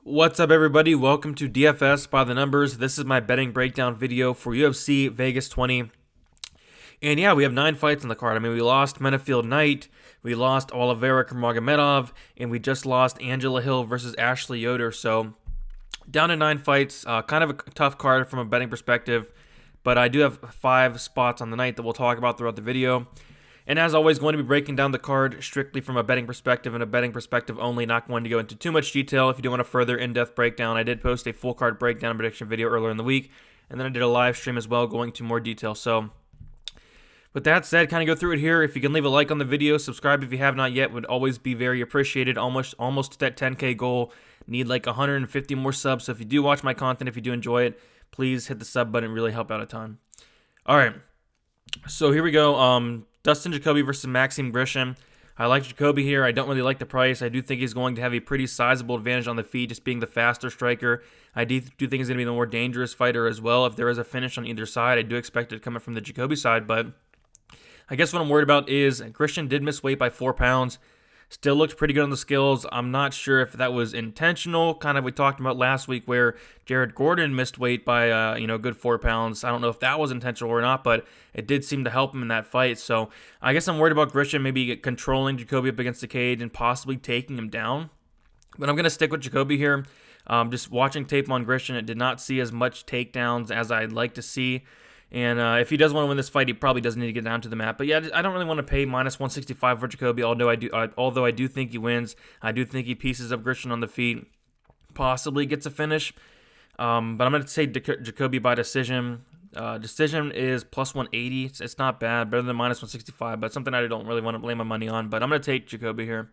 What's up, everybody? Welcome to DFS by the Numbers. This is my betting breakdown video for UFC Vegas 20. And yeah, we have 9 fights on the card. I mean, we lost Menafield Knight, we lost Rivera Magomedov, and we just lost Angela Hill versus Ashley Yoder. So down to 9 fights. Kind of a tough card from a betting perspective, but I do have 5 spots on the night that we'll talk about throughout the video. And as always, going to be breaking down the card strictly from a betting perspective and a betting perspective only, not going to go into too much detail. If you do want a further in-depth breakdown, I did post a full card breakdown and prediction video earlier in the week, and then I did a live stream as well going into more detail. So with that said, kind of go through it here. If you can leave a like on the video, subscribe if you have not yet, would always be very appreciated. Almost to that 10K goal. Need like 150 more subs. So if you do watch my content, if you do enjoy it, please hit the sub button. Really help out a ton. All right. So here we go. Dustin Jacoby versus Maxime Grishin. I like Jacoby here. I don't really like the price. I do think he's going to have a pretty sizable advantage on the feet, just being the faster striker. I do think he's going to be the more dangerous fighter as well. If there is a finish on either side, I do expect it coming from the Jacoby side. But I guess what I'm worried about is Grishin did miss weight by 4 pounds. Still looked pretty good on the skills. I'm not sure if that was intentional. Kind of we talked about last week where Jared Gordon missed weight by a good 4 pounds. I don't know if that was intentional or not, but it did seem to help him in that fight. So I guess I'm worried about Grishin maybe controlling Jacoby up against the cage and possibly taking him down. But I'm going to stick with Jacoby here. Just watching tape on Grishin, it did not see as much takedowns as I'd like to see. And if he does want to win this fight, he probably doesn't need to get down to the mat. But yeah, I don't really want to pay minus 165 for Jacoby, although I do think he wins. I do think he pieces up Grishin on the feet, possibly gets a finish. But I'm going to say Jacoby by decision. Decision is plus 180. It's not bad, better than minus 165, but something I don't really want to lay my money on. But I'm going to take Jacoby here.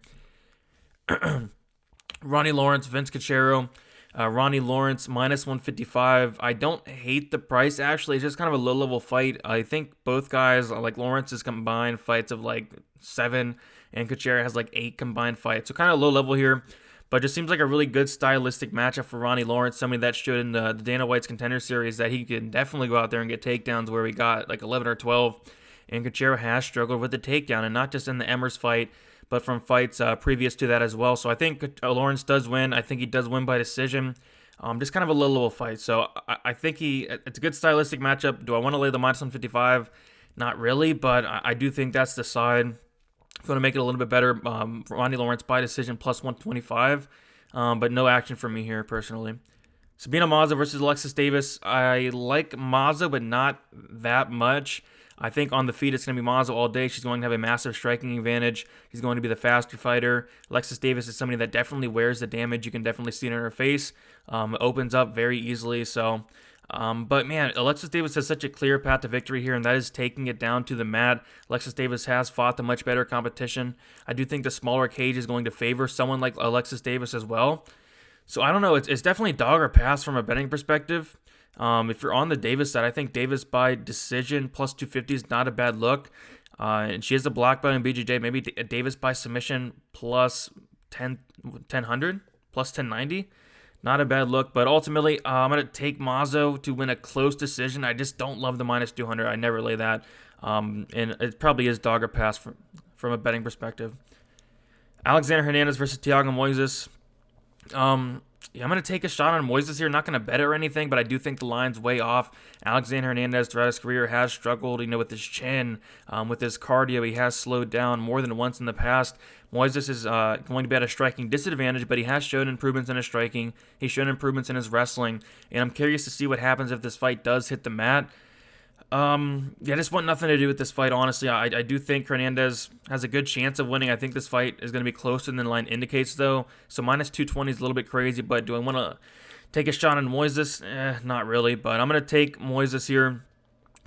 Ronnie Lawrence, Vince Cachero. Ronnie Lawrence, minus 155. I don't hate the price, actually. It's just kind of a low-level fight. I think both guys, like Lawrence's combined fights of like 7, and Cachero has like 8 combined fights. So kind of low level here, but just seems like a really good stylistic matchup for Ronnie Lawrence. Somebody that showed in the Dana White's Contender Series that he can definitely go out there and get takedowns where he got like 11 or 12. And Cachero has struggled with the takedown, and not just in the Emmers fight, but from fights previous to that as well. So I think Lawrence does win. I think he does win by decision. Just kind of a low-level fight. So I think it's a good stylistic matchup. Do I want to lay the minus 155? Not really, but I do think that's the side. If you want to make it a little bit better, Ronnie Lawrence by decision plus 125, but no action for me here personally. Sabina Mazo versus Alexis Davis. I like Mazo, but not that much. I think on the feet, it's going to be Mazo all day. She's going to have a massive striking advantage. She's going to be the faster fighter. Alexis Davis is somebody that definitely wears the damage. You can definitely see it in her face. It opens up very easily. So, but man, Alexis Davis has such a clear path to victory here, and that is taking it down to the mat. Alexis Davis has fought the much better competition. I do think the smaller cage is going to favor someone like Alexis Davis as well. So I don't know. It's definitely dog or pass from a betting perspective. If you're on the Davis side, I think Davis by decision plus 250 is not a bad look. And she has a black belt in BJJ. Maybe Davis by submission plus 1000, plus 1090. Not a bad look. But ultimately, I'm going to take Mazo to win a close decision. I just don't love the minus 200. I never lay that. And it probably is dog or pass from a betting perspective. Alexander Hernandez versus Thiago Moises. Yeah, I'm going to take a shot on Moises here. Not going to bet or anything, but I do think the line's way off. Alexander Hernandez throughout his career has struggled, with his chin, with his cardio. He has slowed down more than once in the past. Moises is going to be at a striking disadvantage, but he has shown improvements in his striking. He's shown improvements in his wrestling, and I'm curious to see what happens if this fight does hit the mat. I just want nothing to do with this fight, honestly. I do think Hernandez has a good chance of winning. I think this fight is going to be closer than the line indicates, though. So minus 220 is a little bit crazy, but do I want to take a shot on Moises? Not really, but I'm going to take Moises here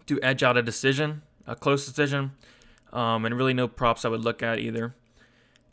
to edge out a decision, a close decision, and really no props I would look at either.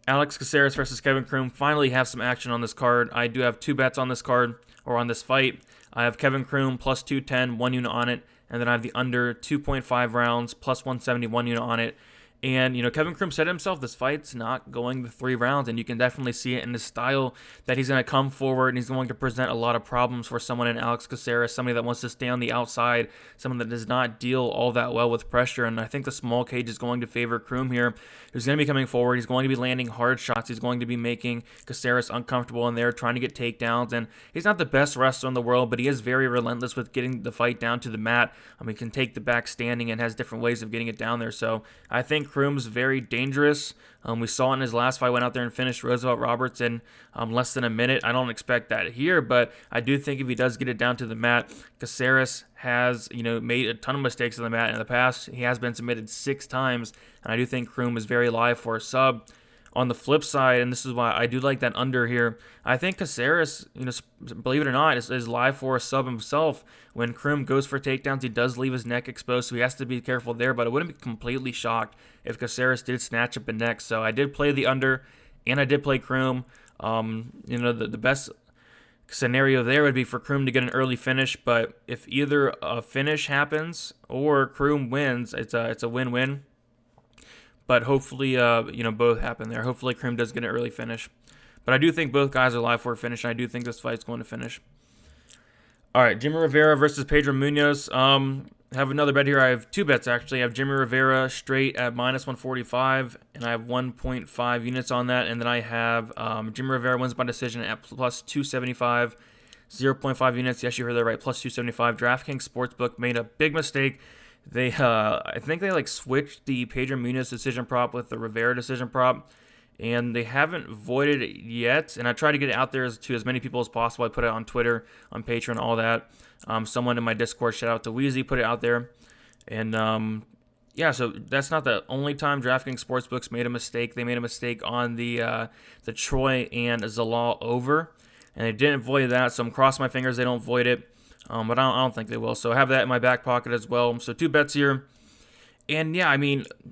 Alex Caceres versus Kevin Croom. Finally have some action on this card. I do have 2 bets on this card, or on this fight. I have Kevin Croom plus 210, 1 unit on it. And then I have the under 2.5 rounds plus 170, 1 unit on it. And, Kevin Croom said himself, this fight's not going the 3 rounds, and you can definitely see it in his style that he's going to come forward and he's going to present a lot of problems for someone in Alex Caceres, somebody that wants to stay on the outside, someone that does not deal all that well with pressure. And I think the small cage is going to favor Croom here, who's going to be coming forward. He's going to be landing hard shots. He's going to be making Caceres uncomfortable in there, trying to get takedowns. And he's not the best wrestler in the world, but he is very relentless with getting the fight down to the mat. He can take the back standing and has different ways of getting it down there. So I think Croom's very dangerous. We saw it in his last fight, went out there and finished Roosevelt Roberts in less than a minute. I don't expect that here, but I do think if he does get it down to the mat, Caceres has made a ton of mistakes on the mat in the past. He has been submitted 6 times, and I do think Croom is very live for a sub. On the flip side, and this is why I do like that under here, I think Caceres, believe it or not, is live for a sub himself. When Croom goes for takedowns, he does leave his neck exposed, so he has to be careful there, but I wouldn't be completely shocked if Caceres did snatch up a neck. So I did play the under, and I did play Croom. The best scenario there would be for Croom to get an early finish, but if either a finish happens or Croom wins, it's a win-win. But hopefully, both happen there. Hopefully, Croom does get an early finish. But I do think both guys are live for a finish, and I do think this fight's going to finish. All right, Jimmy Rivera versus Pedro Munz. Have another bet here. I have 2 bets, actually. I have Jimmy Rivera straight at -145, and I have 1.5 units on that. And then I have Jimmy Rivera wins by decision at +275, 0.5 units. Yes, you heard that right, +275. DraftKings Sportsbook made a big mistake. They, I think they switched the Pedro Munz decision prop with the Rivera decision prop, and they haven't voided it yet. And I try to get it out there to as many people as possible. I put it on Twitter, on Patreon, all that. Someone in my Discord, shout out to Wheezy, put it out there. And so that's not the only time DraftKings Sportsbooks made a mistake. They made a mistake on the Troy and Zalal over, and they didn't void that. So I'm crossing my fingers they don't void it. But I don't think they will. So I have that in my back pocket as well. So 2 bets here. And yeah,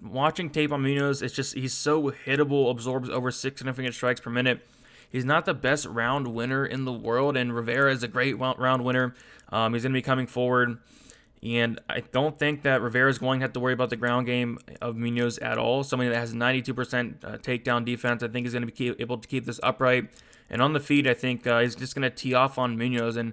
watching tape on Munz, it's just he's so hittable, absorbs over 6 significant strikes per minute. He's not the best round winner in the world, and Rivera is a great round winner. He's going to be coming forward. And I don't think that Rivera is going to have to worry about the ground game of Munz at all. Somebody that has 92% takedown defense, I think is going to be able to keep this upright. And on the feet, I think he's just going to tee off on Munz. And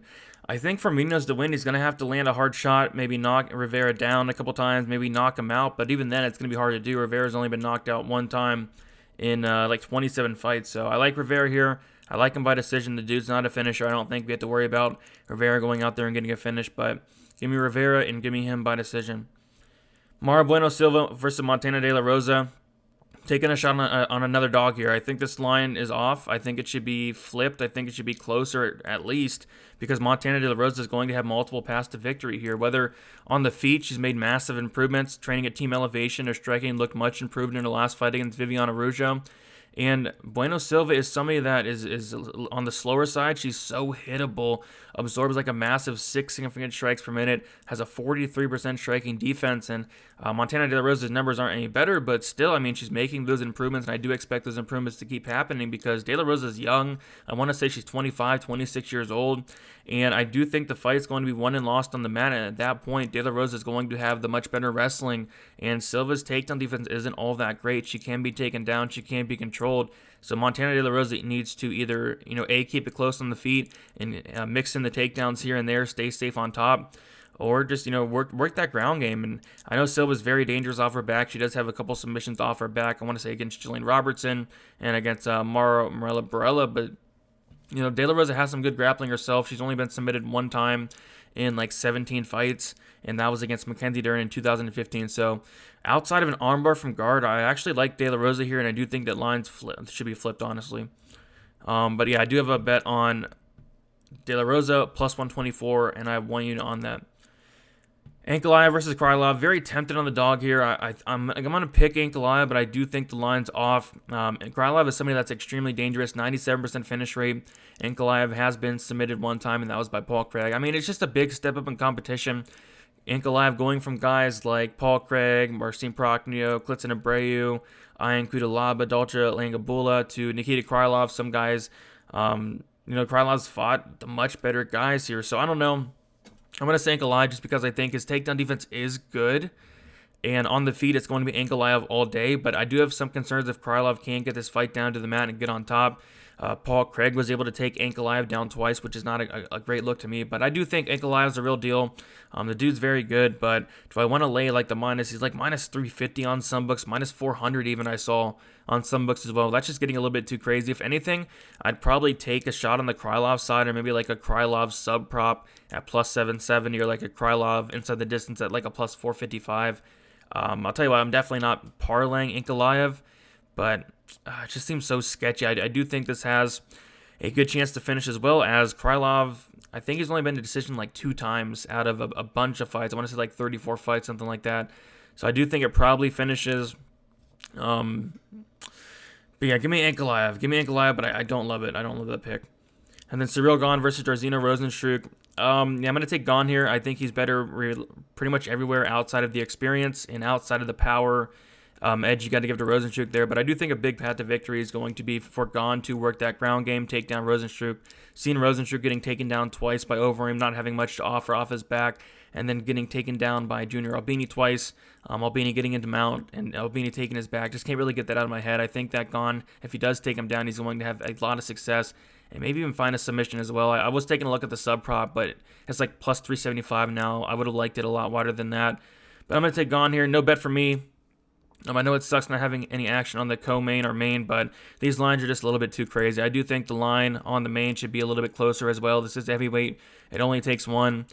I think for Munz to win, he's going to have to land a hard shot, maybe knock Rivera down a couple times, maybe knock him out. But even then, it's going to be hard to do. Rivera's only been knocked out 1 time in 27 fights. So I like Rivera here. I like him by decision. The dude's not a finisher. I don't think we have to worry about Rivera going out there and getting a finish. But give me Rivera and give me him by decision. Marloes Silva versus Montana De La Rosa. Taking a shot on another dog here. I think this line is off. I think it should be flipped. I think it should be closer at least, because Montana De La Rosa is going to have multiple paths to victory here. Whether on the feet, she's made massive improvements. Training at Team Elevation, her striking looked much improved in her last fight against Viviana Araujo. And Bueno Silva is somebody that is on the slower side. She's so hittable, absorbs like a massive 6 significant strikes per minute, has a 43% striking defense, and Montana De La Rosa's numbers aren't any better, but still, she's making those improvements, and I do expect those improvements to keep happening because De La Rosa is young. I want to say she's 25, 26 years old, and I do think the fight is going to be won and lost on the mat, and at that point, De La Rosa is going to have the much better wrestling, and Silva's takedown defense isn't all that great. She can be taken down, she can be controlled. So Montana De La Rosa needs to either, keep it close on the feet and mix in the takedowns here and there, stay safe on top, or just, work that ground game. And I know Silva's very dangerous off her back. She does have a couple submissions off her back. I want to say against Jillian Robertson and against Marella Barella, but De La Rosa has some good grappling herself. She's only been submitted 1 time in 17 fights, and that was against Mackenzie Dern in 2015. So outside of an armbar from guard, I actually like De La Rosa here, and I do think that lines should be flipped, honestly. But yeah, I do have a bet on De La Rosa +124, and I have 1 unit on that. Ankalaev versus Krylov. Very tempted on the dog here. I'm going to pick Ankalaev, but I do think the line's off. And Krylov is somebody that's extremely dangerous, 97% finish rate. Ankalaev has been submitted 1 time, and that was by Paul Craig. It's just a big step up in competition. Ankalaev going from guys like Paul Craig, Marcin Prokhnio, Klidson Abreu, Ian Kudalaba, Dolce Langabula, to Nikita Krylov. Some guys, Krylov's fought the much better guys here. So I don't know. I'm going to say Ankalaev just because I think his takedown defense is good. And on the feet, it's going to be Ankalaev all day. But I do have some concerns if Krylov can't get this fight down to the mat and get on top. Paul Craig was able to take Ankalaev down twice, which is not a great look to me. But I do think Ankalaev's a real deal. The dude's very good. But do I want to lay like the minus? He's like minus 350 on some books, minus 400 even I saw on some books as well. That's just getting a little bit too crazy. If anything, I'd probably take a shot on the Krylov side, or maybe like a Krylov sub prop at plus 770, or like a Krylov inside the distance at like a plus 455. I'll tell you what, I'm definitely not parlaying Ankalaev, but it just seems so sketchy. I do think this has a good chance to finish, as well as Krylov. I think he's only been to decision like 2 times out of a bunch of fights. I want to say like 34 fights, something like that. So I do think it probably finishes. But yeah, give me Ankalaev. Give me Ankalaev, but I don't love it. I don't love that pick. And then Cyril Gahn versus Jairzinho Rozenstruik. Yeah, I'm going to take Gahn here. I think he's better pretty much everywhere outside of the experience and outside of the power edge you got to give to Rozenstruik there. But I do think a big path to victory is going to be for Gahn to work that ground game, take down Rozenstruik. Seeing Rozenstruik getting taken down twice by Overeem, not having much to offer off his back, and then getting taken down by Junior Albini twice. Albini getting into mount and Albini taking his back. Just can't really get that out of my head. I think that Gahn, if he does take him down, he's going to have a lot of success and maybe even find a submission as well. I was taking a look at the sub prop, but it's like plus 375 now. I would have liked it a lot wider than that. But I'm going to take Gahn here. No bet for me. I know it sucks not having any action on the co-main or main, but these lines are just a little bit too crazy. I do think the line on the main should be a little bit closer as well. This is heavyweight. It only takes one.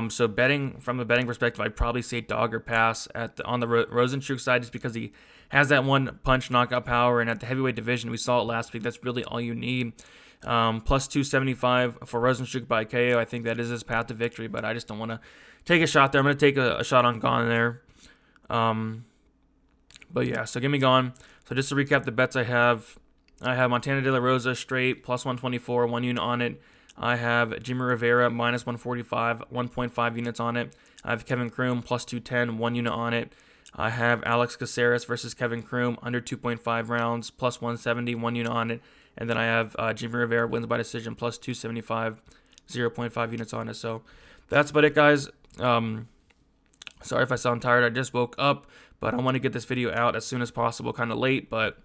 So betting from a betting perspective, I'd probably say dog or pass on the Rozenstruik side, just because he has that one punch knockout power, and at the heavyweight division, we saw it last week. That's really all you need. Plus 275 for Rozenstruik by KO. I think that is his path to victory, but I just don't want to take a shot there. I'm going to take a shot on Gahn there. But yeah, so give me Gahn. So just to recap the bets I have Montana De La Rosa straight, plus 124, 1 unit on it. I have Jimmy Rivera, minus 145, 1.5 units on it. I have Kevin Croom, plus 210, 1 unit on it. I have Alex Caceres versus Kevin Croom, under 2.5 rounds, plus 170, 1 unit on it. And then I have Jimmy Rivera wins by decision, plus 275, 0.5 units on it. So that's about it, guys. Sorry if I sound tired. I just woke up, but I want to get this video out as soon as possible. Kind of late, but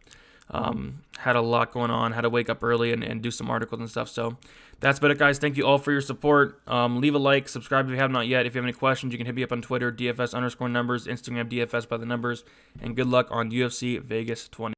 had a lot going on. Had to wake up early and do some articles and stuff. So that's about it, guys. Thank you all for your support. Leave a like, subscribe if you have not yet. If you have any questions, you can hit me up on Twitter, DFS_numbers, Instagram, DFS by the numbers. And good luck on UFC Vegas 20.